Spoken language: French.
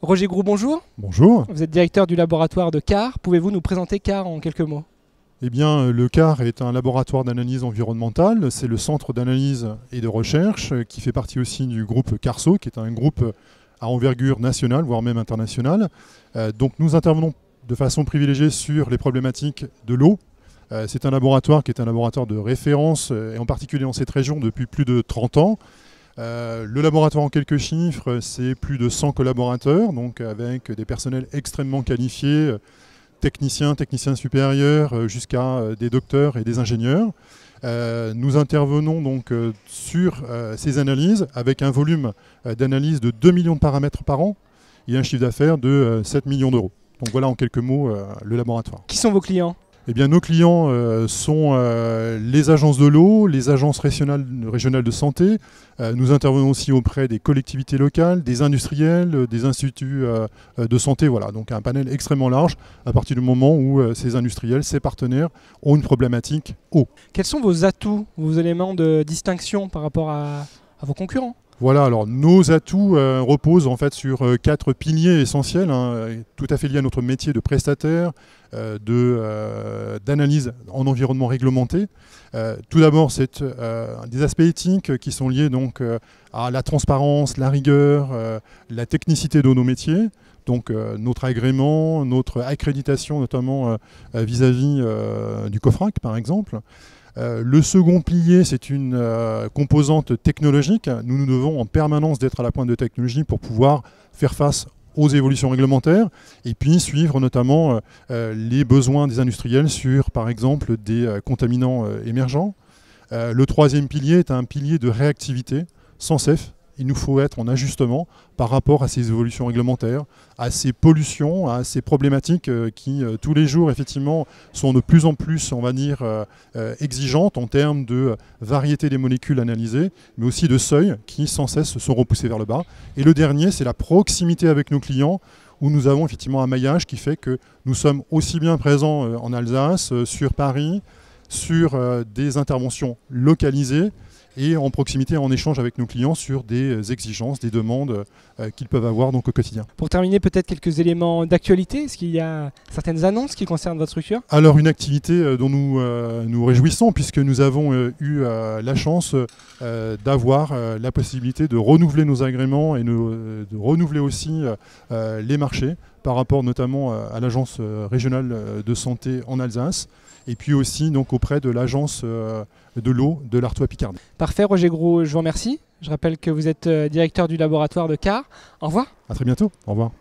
Roger Groux, bonjour. Bonjour. Vous êtes directeur du laboratoire de CAR. Pouvez-vous nous présenter CAR en quelques mots? Eh bien, le CAR est un laboratoire d'analyse environnementale. C'est le centre d'analyse et de recherche qui fait partie aussi du groupe CARSO, qui est un groupe à envergure nationale, voire même internationale. Donc nous intervenons de façon privilégiée sur les problématiques de l'eau. C'est un laboratoire qui est un laboratoire de référence, et en particulier dans cette région depuis plus de 30 ans. Le laboratoire en quelques chiffres, c'est plus de 100 collaborateurs, donc avec des personnels extrêmement qualifiés, techniciens supérieurs, jusqu'à des docteurs et des ingénieurs. Nous intervenons donc sur ces analyses avec un volume d'analyse de 2 millions de paramètres par an et un chiffre d'affaires de 7 millions d'euros. Donc voilà en quelques mots le laboratoire. Qui sont vos clients? Eh bien, nos clients sont les agences de l'eau, les agences régionales de santé. Nous intervenons aussi auprès des collectivités locales, des industriels, des instituts de santé. Voilà, donc un panel extrêmement large à partir du moment où ces industriels, ces partenaires ont une problématique eau. Quels sont vos atouts, vos éléments de distinction par rapport à vos concurrents? Voilà, alors nos atouts reposent en fait sur 4 piliers essentiels, tout à fait liés à notre métier de prestataire, d'analyse en environnement réglementé. Tout d'abord, c'est des aspects éthiques qui sont liés donc à la transparence, la rigueur, la technicité de nos métiers. Donc notre agrément, notre accréditation notamment vis-à-vis du COFRAC par exemple. Le second pilier, c'est une composante technologique. Nous devons en permanence d'être à la pointe de technologie pour pouvoir faire face aux évolutions réglementaires et puis suivre notamment les besoins des industriels sur, par exemple, des contaminants émergents. Le troisième pilier est un pilier de réactivité. Sans cesse, il nous faut être en ajustement par rapport à ces évolutions réglementaires, à ces pollutions, à ces problématiques qui, tous les jours, effectivement, sont de plus en plus, on va dire, exigeantes en termes de variété des molécules analysées, mais aussi de seuils qui, sans cesse, sont repoussés vers le bas. Et le dernier, c'est la proximité avec nos clients, où nous avons effectivement un maillage qui fait que nous sommes aussi bien présents en Alsace, sur Paris, sur des interventions localisées, et en proximité, en échange avec nos clients sur des exigences, des demandes qu'ils peuvent avoir donc au quotidien. Pour terminer, peut-être quelques éléments d'actualité. Est-ce qu'il y a certaines annonces qui concernent votre structure? Alors une activité dont nous nous réjouissons puisque nous avons eu la chance d'avoir la possibilité de renouveler nos agréments et de renouveler aussi les marchés par rapport notamment à l'agence régionale de santé en Alsace et puis aussi donc auprès de l'agence de l'eau de l'Artois-Picardie. Parfait, Roger Groux, je vous remercie. Je rappelle que vous êtes directeur du laboratoire de CAR. Au revoir. À très bientôt. Au revoir.